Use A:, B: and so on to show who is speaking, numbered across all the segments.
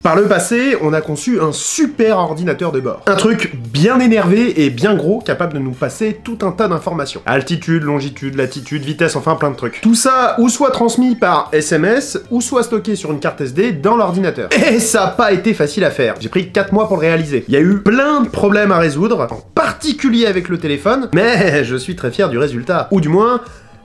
A: Par le passé, on a conçu un super ordinateur de bord. Un truc bien énervé et bien gros, capable de nous passer tout un tas d'informations. Altitude, longitude, latitude, vitesse, enfin plein de trucs. Tout ça, ou soit transmis par SMS, ou soit stocké sur une carte SD dans l'ordinateur. Et ça a pas été facile à faire. J'ai pris 4 mois pour le réaliser. Il y a eu plein de problèmes à résoudre, en particulier avec le téléphone, mais je suis très fier du résultat. Ou du moins,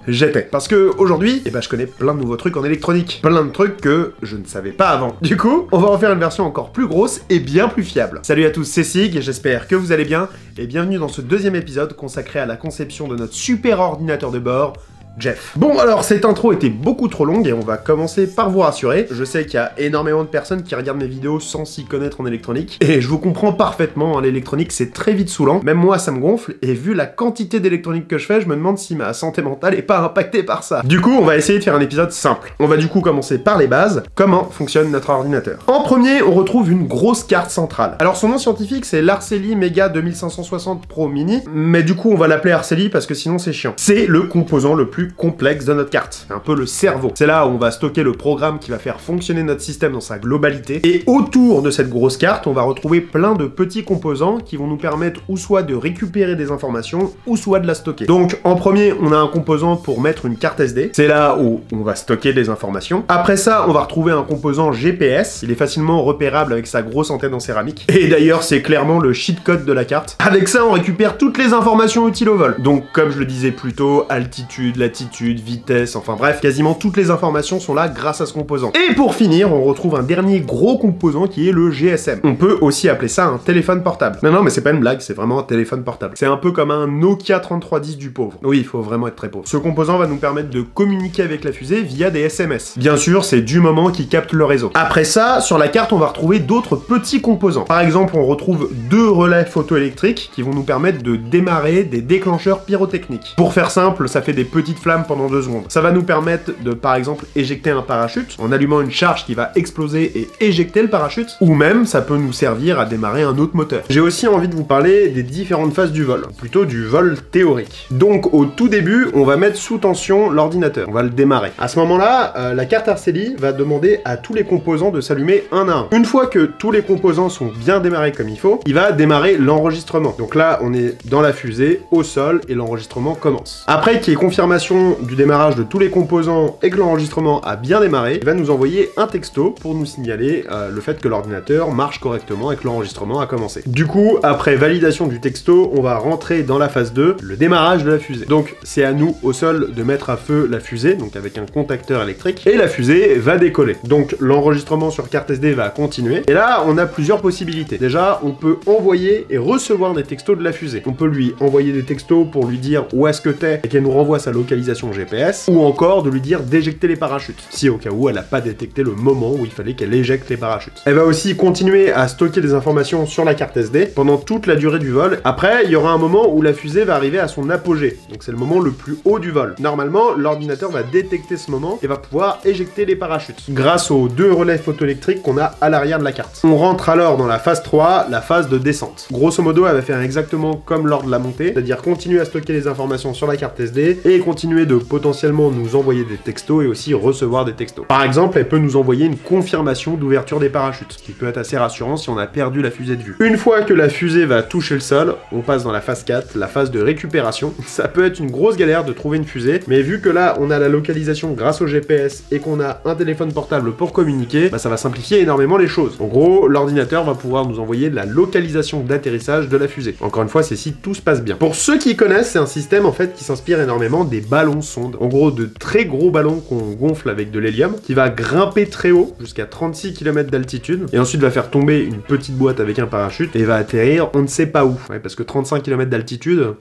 A: j'étais. Parce que aujourd'hui, je connais plein de nouveaux trucs en électronique. Plein de trucs que je ne savais pas avant. Du coup, on va en faire une version encore plus grosse et bien plus fiable. Salut à tous, c'est Sig, j'espère que vous allez bien, et bienvenue dans ce deuxième épisode consacré à la conception de notre super ordinateur de bord, Jeff. Bon, alors cette intro était beaucoup trop longue et on va commencer par vous rassurer. Je sais qu'il y a énormément de personnes qui regardent mes vidéos sans s'y connaître en électronique, et je vous comprends parfaitement, hein, l'électronique c'est très vite saoulant, même moi ça me gonfle, et vu la quantité d'électronique que je fais, je me demande si ma santé mentale est pas impactée par ça. Du coup, on va essayer de faire un épisode simple. On va du coup commencer par les bases, comment fonctionne notre ordinateur. En premier, on retrouve une grosse carte centrale. Alors son nom scientifique c'est l'Arceli Mega 2560 Pro Mini, mais du coup on va l'appeler Arceli parce que sinon c'est chiant. C'est le composant le plus complexe de notre carte. C'est un peu le cerveau. C'est là où on va stocker le programme qui va faire fonctionner notre système dans sa globalité. Et autour de cette grosse carte, on va retrouver plein de petits composants qui vont nous permettre ou soit de récupérer des informations, ou soit de la stocker. Donc en premier, on a un composant pour mettre une carte SD. C'est là où on va stocker des informations. Après ça, on va retrouver un composant GPS. Il est facilement repérable avec sa grosse antenne en céramique. Et d'ailleurs, c'est clairement le cheat code de la carte. Avec ça, on récupère toutes les informations utiles au vol. Donc comme je le disais plus tôt, altitude, latitude, vitesse, enfin bref, quasiment toutes les informations sont là grâce à ce composant. Et pour finir, on retrouve un dernier gros composant qui est le GSM. On peut aussi appeler ça un téléphone portable. Non, mais c'est pas une blague, c'est vraiment un téléphone portable. C'est un peu comme un Nokia 3310 du pauvre. Oui, il faut vraiment être très pauvre. Ce composant va nous permettre de communiquer avec la fusée via des SMS. Bien sûr, c'est du moment qui capte le réseau. Après ça, sur la carte, on va retrouver d'autres petits composants. Par exemple, on retrouve 2 relais photoélectriques qui vont nous permettre de démarrer des déclencheurs pyrotechniques. Pour faire simple, ça fait des petites flammes pendant 2 secondes. Ça va nous permettre de, par exemple, éjecter un parachute en allumant une charge qui va exploser et éjecter le parachute, ou même ça peut nous servir à démarrer un autre moteur. J'ai aussi envie de vous parler des différentes phases du vol, plutôt du vol théorique. Donc au tout début, on va mettre sous tension l'ordinateur, on va le démarrer. À ce moment-là, la carte Arceli va demander à tous les composants de s'allumer un à un. Une fois que tous les composants sont bien démarrés comme il faut, il va démarrer l'enregistrement. Donc là, on est dans la fusée, au sol, et l'enregistrement commence. Après qu'il y ait confirmation du démarrage de tous les composants et que l'enregistrement a bien démarré, il va nous envoyer un texto pour nous signaler le fait que l'ordinateur marche correctement et que l'enregistrement a commencé. Du coup, après validation du texto, on va rentrer dans la phase 2, le démarrage de la fusée. Donc c'est à nous au sol de mettre à feu la fusée, donc avec un contacteur électrique, et la fusée va décoller. Donc l'enregistrement sur carte SD va continuer, et là on a plusieurs possibilités. Déjà, on peut envoyer et recevoir des textos de la fusée. On peut lui envoyer des textos pour lui dire où est-ce que t'es et qu'elle nous renvoie sa localisation GPS, ou encore de lui dire d'éjecter les parachutes, si au cas où elle n'a pas détecté le moment où il fallait qu'elle éjecte les parachutes. Elle va aussi continuer à stocker des informations sur la carte SD pendant toute la durée du vol. Après, il y aura un moment où la fusée va arriver à son apogée, donc c'est le moment le plus haut du vol. Normalement, l'ordinateur va détecter ce moment et va pouvoir éjecter les parachutes, grâce aux 2 relais photoélectriques qu'on a à l'arrière de la carte. On rentre alors dans la phase 3, la phase de descente. Grosso modo, elle va faire exactement comme lors de la montée, c'est-à-dire continuer à stocker les informations sur la carte SD et continuer de potentiellement nous envoyer des textos et aussi recevoir des textos. Par exemple, elle peut nous envoyer une confirmation d'ouverture des parachutes, ce qui peut être assez rassurant si on a perdu la fusée de vue. Une fois que la fusée va toucher le sol, on passe dans la phase 4, la phase de récupération. Ça peut être une grosse galère de trouver une fusée, mais vu que là, on a la localisation grâce au GPS et qu'on a un téléphone portable pour communiquer, ça va simplifier énormément les choses. En gros, l'ordinateur va pouvoir nous envoyer la localisation d'atterrissage de la fusée. Encore une fois, c'est si tout se passe bien. Pour ceux qui connaissent, c'est un système en fait qui s'inspire énormément des ballons sondes. En gros, de très gros ballons qu'on gonfle avec de l'hélium, qui va grimper très haut, jusqu'à 36 km d'altitude, et ensuite va faire tomber une petite boîte avec un parachute, et va atterrir on ne sait pas où. Ouais, parce que 35 km d'altitude,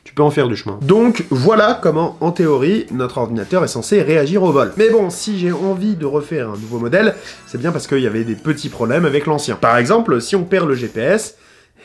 A: tu peux en faire du chemin. Donc voilà comment, en théorie, notre ordinateur est censé réagir au vol. Mais bon, si j'ai envie de refaire un nouveau modèle, c'est bien parce qu'il y avait des petits problèmes avec l'ancien. Par exemple, si on perd le GPS,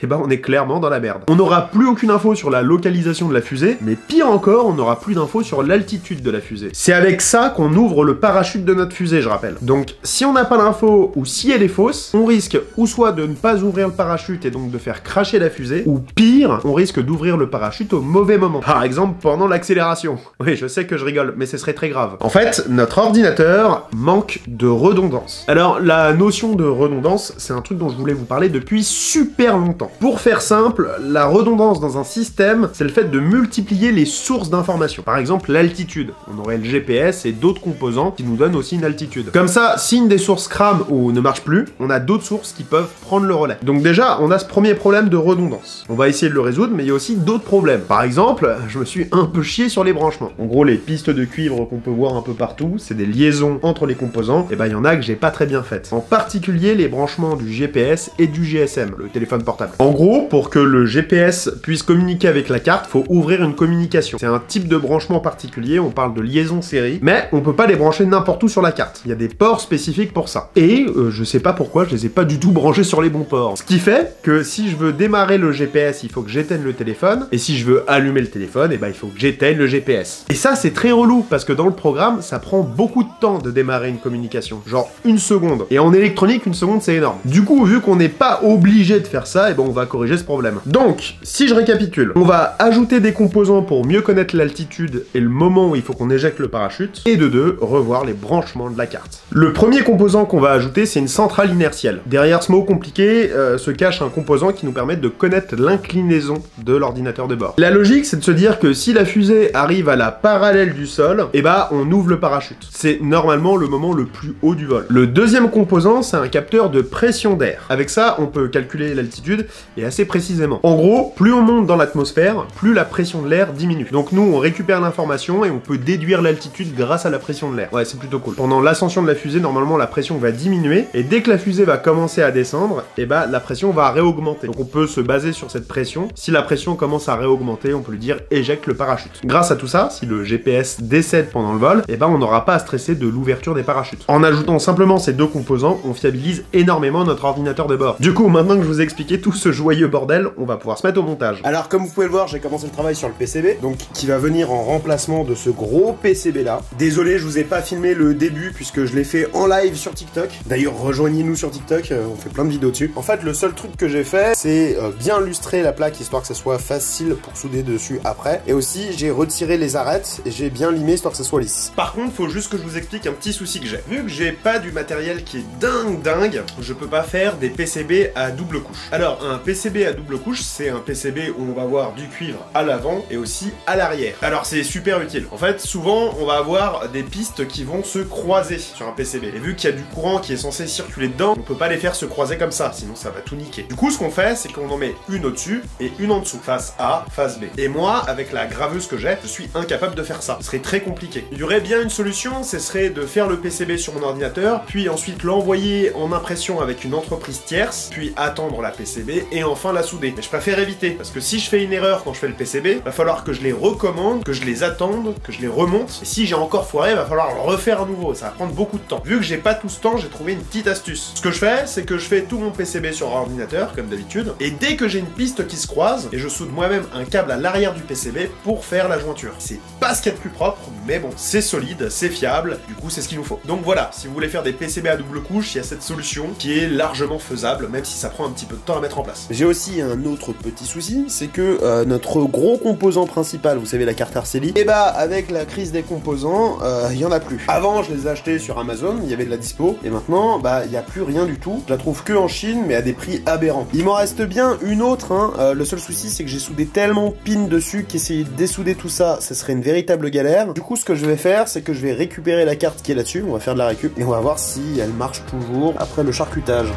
A: eh ben on est clairement dans la merde. On n'aura plus aucune info sur la localisation de la fusée, mais pire encore, on n'aura plus d'infos sur l'altitude de la fusée. C'est avec ça qu'on ouvre le parachute de notre fusée, je rappelle. Donc, si on n'a pas l'info, ou si elle est fausse, on risque ou soit de ne pas ouvrir le parachute et donc de faire cracher la fusée, ou pire, on risque d'ouvrir le parachute au mauvais moment. Par exemple, pendant l'accélération. Oui, je sais que je rigole, mais ce serait très grave. En fait, notre ordinateur manque de redondance. Alors, la notion de redondance, c'est un truc dont je voulais vous parler depuis super longtemps. Pour faire simple, la redondance dans un système, c'est le fait de multiplier les sources d'informations. Par exemple, l'altitude. On aurait le GPS et d'autres composants qui nous donnent aussi une altitude. Comme ça, si une des sources crame ou ne marche plus, on a d'autres sources qui peuvent prendre le relais. Donc déjà, on a ce premier problème de redondance. On va essayer de le résoudre, mais il y a aussi d'autres problèmes. Par exemple, je me suis un peu chié sur les branchements. En gros, les pistes de cuivre qu'on peut voir un peu partout, c'est des liaisons entre les composants, et ben il y en a que j'ai pas très bien faites. En particulier, les branchements du GPS et du GSM, le téléphone portable. En gros, pour que le GPS puisse communiquer avec la carte, faut ouvrir une communication. C'est un type de branchement particulier, on parle de liaison série, mais on peut pas les brancher n'importe où sur la carte. Il y a des ports spécifiques pour ça. Et je sais pas pourquoi, je les ai pas du tout branchés sur les bons ports. Ce qui fait que si je veux démarrer le GPS, il faut que j'éteigne le téléphone, et si je veux allumer le téléphone, et ben il faut que j'éteigne le GPS. Et ça, c'est très relou, parce que dans le programme, ça prend beaucoup de temps de démarrer une communication. Genre une seconde. Et en électronique, une seconde, c'est énorme. Du coup, vu qu'on n'est pas obligé de faire ça, et ben on va corriger ce problème. Donc, si je récapitule, on va ajouter des composants pour mieux connaître l'altitude et le moment où il faut qu'on éjecte le parachute, et de deux, revoir les branchements de la carte. Le premier composant qu'on va ajouter, c'est une centrale inertielle. Derrière ce mot compliqué se cache un composant qui nous permet de connaître l'inclinaison de l'ordinateur de bord. La logique, c'est de se dire que si la fusée arrive à la parallèle du sol, et bah on ouvre le parachute. C'est normalement le moment le plus haut du vol. Le deuxième composant, c'est un capteur de pression d'air. Avec ça, on peut calculer l'altitude et assez précisément. En gros, plus on monte dans l'atmosphère, plus la pression de l'air diminue. Donc nous, on récupère l'information et on peut déduire l'altitude grâce à la pression de l'air. Ouais, c'est plutôt cool. Pendant l'ascension de la fusée, normalement, la pression va diminuer et dès que la fusée va commencer à descendre, et bah la pression va réaugmenter. Donc on peut se baser sur cette pression. Si la pression commence à réaugmenter, on peut lui dire éjecte le parachute. Grâce à tout ça, si le GPS décède pendant le vol, et bah on n'aura pas à stresser de l'ouverture des parachutes. En ajoutant simplement ces deux composants, on fiabilise énormément notre ordinateur de bord. Du coup, maintenant que je vous ai expliqué tout ce joyeux bordel, on va pouvoir se mettre au montage. Alors comme vous pouvez le voir, j'ai commencé le travail sur le PCB, donc qui va venir en remplacement de ce gros PCB là. Désolé, je vous ai pas filmé le début puisque je l'ai fait en live sur TikTok. D'ailleurs, rejoignez-nous sur TikTok, on fait plein de vidéos dessus. En fait, le seul truc que j'ai fait, c'est bien lustrer la plaque histoire que ça soit facile pour souder dessus après. Et aussi, j'ai retiré les arêtes et j'ai bien limé histoire que ça soit lisse. Par contre, faut juste que je vous explique un petit souci que j'ai. Vu que j'ai pas du matériel qui est dingue, je peux pas faire des PCB à double couche. Alors, un PCB à double couche, c'est un PCB où on va avoir du cuivre à l'avant et aussi à l'arrière. Alors, c'est super utile. En fait, souvent, on va avoir des pistes qui vont se croiser sur un PCB. Et vu qu'il y a du courant qui est censé circuler dedans, on peut pas les faire se croiser comme ça, sinon ça va tout niquer. Du coup, ce qu'on fait, c'est qu'on en met une au-dessus et une en dessous, face A, face B. Et moi, avec la graveuse que j'ai, je suis incapable de faire ça. Ce serait très compliqué. Il y aurait bien une solution, ce serait de faire le PCB sur mon ordinateur, puis ensuite l'envoyer en impression avec une entreprise tierce, puis attendre la PCB et enfin la souder. Mais je préfère éviter, parce que si je fais une erreur quand je fais le PCB, va falloir que je les recommande, que je les attende, que je les remonte, et si j'ai encore foiré, va falloir le refaire à nouveau, ça va prendre beaucoup de temps. Vu que j'ai pas tout ce temps, j'ai trouvé une petite astuce. Ce que je fais, c'est que je fais tout mon PCB sur ordinateur, comme d'habitude, et dès que j'ai une piste qui se croise, et je soude moi-même un câble à l'arrière du PCB pour faire la jointure. C'est pas ce qu'il y a de plus propre, mais bon, c'est solide, c'est fiable, du coup c'est ce qu'il nous faut. Donc voilà, si vous voulez faire des PCB à double couche, il y a cette solution qui est largement faisable, même si ça prend un petit peu de temps à mettre en place. J'ai aussi un autre petit souci, c'est que notre gros composant principal, vous savez la carte Arceli, et bah avec la crise des composants, il y en a plus. Avant je les achetais sur Amazon, il y avait de la dispo, et maintenant bah il y a plus rien du tout. Je la trouve que en Chine, mais à des prix aberrants. Il m'en reste bien une autre, hein. Le seul souci c'est que j'ai soudé tellement pin dessus qu'essayer de dessouder tout ça, ça serait une véritable galère. Du coup ce que je vais faire, c'est que je vais récupérer la carte qui est là-dessus, on va faire de la récup, et on va voir si elle marche toujours après le charcutage.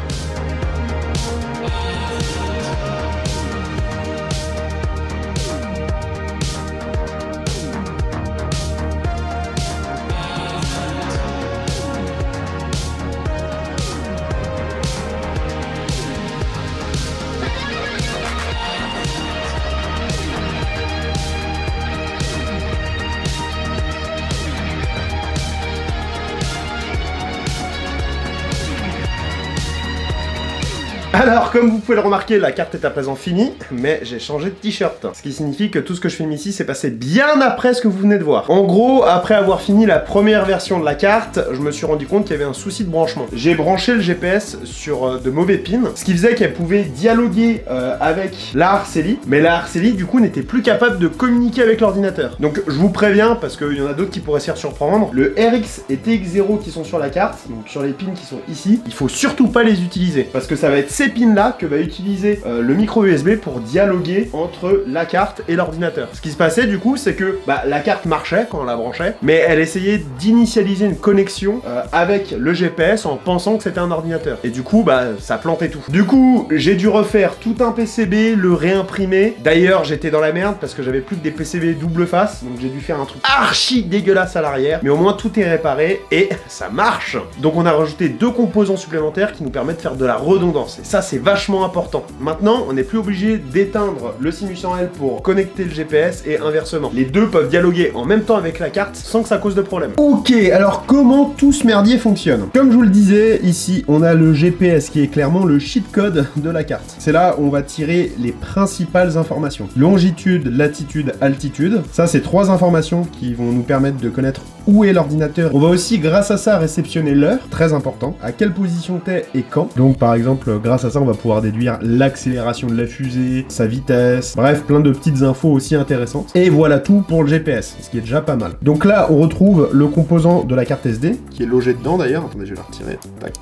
A: Alors, comme vous pouvez le remarquer, la carte est à présent finie, mais j'ai changé de t-shirt. Ce qui signifie que tout ce que je filme ici, c'est passé bien après ce que vous venez de voir. En gros, après avoir fini la première version de la carte, je me suis rendu compte qu'il y avait un souci de branchement. J'ai branché le GPS sur de mauvais pins, ce qui faisait qu'elle pouvait dialoguer avec la Arceli, mais la Arceli, du coup, n'était plus capable de communiquer avec l'ordinateur. Donc, je vous préviens, parce qu'il y en a d'autres qui pourraient se faire surprendre, le RX et TX0 qui sont sur la carte, donc sur les pins qui sont ici, il faut surtout pas les utiliser, parce que ça va être ces pins-là que va utiliser le micro USB pour dialoguer entre la carte et l'ordinateur. Ce qui se passait, du coup, c'est que la carte marchait quand on la branchait, mais elle essayait d'initialiser une connexion avec le GPS en pensant que c'était un ordinateur. Et du coup, ça plantait tout. Du coup, j'ai dû refaire tout un PCB, le réimprimer. D'ailleurs, j'étais dans la merde parce que j'avais plus que des PCB double face, donc j'ai dû faire un truc archi dégueulasse à l'arrière, mais au moins tout est réparé et ça marche. Donc on a rajouté 2 composants supplémentaires qui nous permettent de faire de la redondance, et ça c'est vachement important. Maintenant, on n'est plus obligé d'éteindre le SIM800L pour connecter le GPS et inversement. Les deux peuvent dialoguer en même temps avec la carte sans que ça cause de problème. Ok, alors comment tout ce merdier fonctionne? Comme je vous le disais, ici on a le GPS qui est clairement le cheat code de la carte. C'est là où on va tirer les principales informations. Longitude, latitude, altitude. Ça c'est 3 informations qui vont nous permettre de connaître où est l'ordinateur. On va aussi grâce à ça réceptionner l'heure, très important, à quelle position t'es et quand. Donc par exemple, grâce à ça on va pouvoir déduire l'accélération de la fusée, sa vitesse, bref, plein de petites infos aussi intéressantes. Et voilà tout pour le GPS, ce qui est déjà pas mal. Donc là, on retrouve le composant de la carte SD, qui est logé dedans d'ailleurs. Attendez, je vais la retirer. Tac.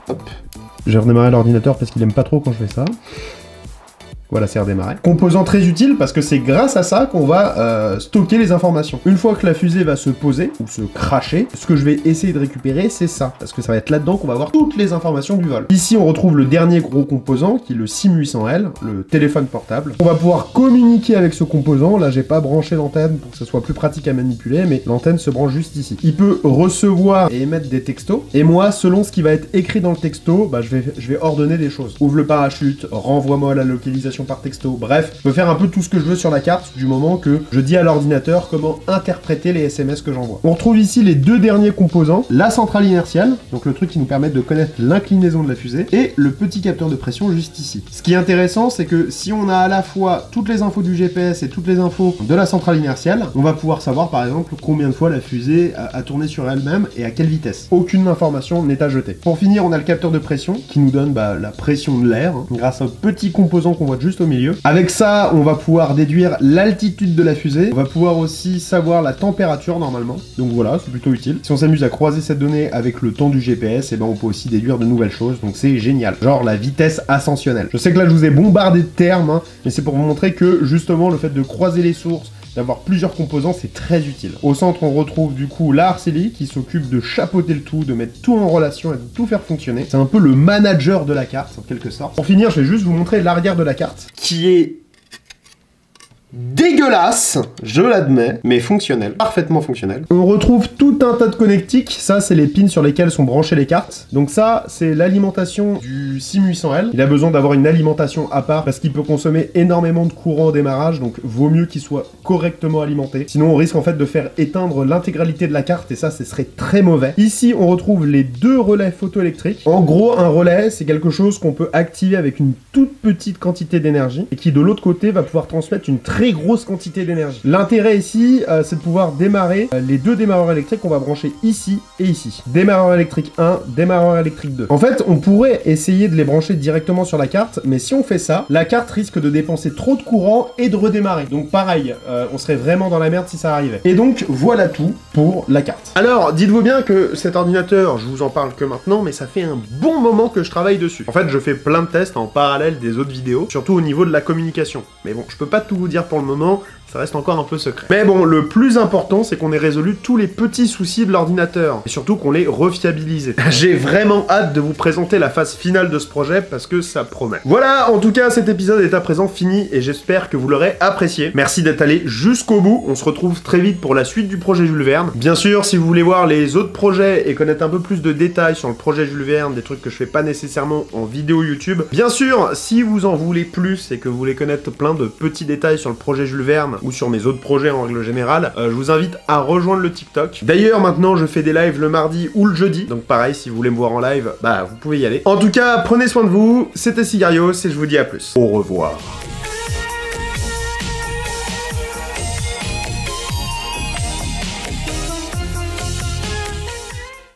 A: Hop. J'ai redémarré l'ordinateur parce qu'il aime pas trop quand je fais ça. Voilà, c'est redémarré. Composant très utile parce que c'est grâce à ça qu'on va stocker les informations. Une fois que la fusée va se poser ou se cracher, ce que je vais essayer de récupérer, c'est ça. Parce que ça va être là-dedans qu'on va avoir toutes les informations du vol. Ici, on retrouve le dernier gros composant qui est le SIM800L, le téléphone portable. On va pouvoir communiquer avec ce composant. Là, j'ai pas branché l'antenne pour que ce soit plus pratique à manipuler, mais l'antenne se branche juste ici. Il peut recevoir et émettre des textos. Et moi, selon ce qui va être écrit dans le texto, je vais ordonner des choses. Ouvre le parachute, renvoie-moi la localisation par texto, bref, je peux faire un peu tout ce que je veux sur la carte du moment que je dis à l'ordinateur comment interpréter les SMS que j'envoie. On retrouve ici les 2 derniers composants, la centrale inertielle, donc le truc qui nous permet de connaître l'inclinaison de la fusée, et le petit capteur de pression juste ici. Ce qui est intéressant, c'est que si on a à la fois toutes les infos du GPS et toutes les infos de la centrale inertielle, on va pouvoir savoir par exemple combien de fois la fusée a tourné sur elle-même et à quelle vitesse. Aucune information n'est à jeter. Pour finir, on a le capteur de pression qui nous donne la pression de l'air, grâce à un petit composant qu'on voit juste au milieu. Avec ça, on va pouvoir déduire l'altitude de la fusée. On va pouvoir aussi savoir la température normalement. Donc voilà, c'est plutôt utile. Si on s'amuse à croiser cette donnée avec le temps du GPS, on peut aussi déduire de nouvelles choses. Donc c'est génial. Genre la vitesse ascensionnelle. Je sais que là, je vous ai bombardé de termes, mais c'est pour vous montrer que justement, le fait de croiser les sources, d'avoir plusieurs composants, c'est très utile. Au centre, on retrouve du coup la Arceli qui s'occupe de chapeauter le tout, de mettre tout en relation et de tout faire fonctionner. C'est un peu le manager de la carte, en quelque sorte. Pour finir, je vais juste vous montrer l'arrière de la carte, qui est dégueulasse, je l'admets, mais fonctionnel, parfaitement fonctionnel. On retrouve tout un tas de connectiques, ça c'est les pins sur lesquels sont branchées les cartes. Donc ça, c'est l'alimentation du SIM800L. Il a besoin d'avoir une alimentation à part parce qu'il peut consommer énormément de courant au démarrage, donc vaut mieux qu'il soit correctement alimenté. Sinon on risque en fait de faire éteindre l'intégralité de la carte et ça, ce serait très mauvais. Ici, on retrouve les 2 relais photoélectriques. En gros, un relais, c'est quelque chose qu'on peut activer avec une toute petite quantité d'énergie et qui de l'autre côté va pouvoir transmettre une très grosse quantité d'énergie. L'intérêt ici, c'est de pouvoir démarrer les 2 démarreurs électriques qu'on va brancher ici et ici. Démarreur électrique 1, démarreur électrique 2. En fait, on pourrait essayer de les brancher directement sur la carte, mais si on fait ça, la carte risque de dépenser trop de courant et de redémarrer. Donc pareil, on serait vraiment dans la merde si ça arrivait. Et donc, voilà tout pour la carte. Alors, dites-vous bien que cet ordinateur, je vous en parle que maintenant, mais ça fait un bon moment que je travaille dessus. En fait, je fais plein de tests en parallèle des autres vidéos, surtout au niveau de la communication. Mais bon, je peux pas tout vous dire pour le moment, ça reste encore un peu secret. Mais bon, le plus important, c'est qu'on ait résolu tous les petits soucis de l'ordinateur, et surtout qu'on l'ait refiabilisé. J'ai vraiment hâte de vous présenter la phase finale de ce projet, parce que ça promet. Voilà, en tout cas, cet épisode est à présent fini, et j'espère que vous l'aurez apprécié. Merci d'être allé jusqu'au bout, on se retrouve très vite pour la suite du projet Jules Verne. Bien sûr, si vous voulez voir les autres projets, et connaître un peu plus de détails sur le projet Jules Verne, des trucs que je fais pas nécessairement en vidéo YouTube, bien sûr, si vous en voulez plus, et que vous voulez connaître plein de petits détails sur le projet Jules Verne, ou sur mes autres projets en règle générale, je vous invite à rejoindre le TikTok. D'ailleurs, maintenant, je fais des lives le mardi ou le jeudi, donc pareil, si vous voulez me voir en live, bah vous pouvez y aller. En tout cas, prenez soin de vous, c'était Cigarios et je vous dis à plus. Au revoir.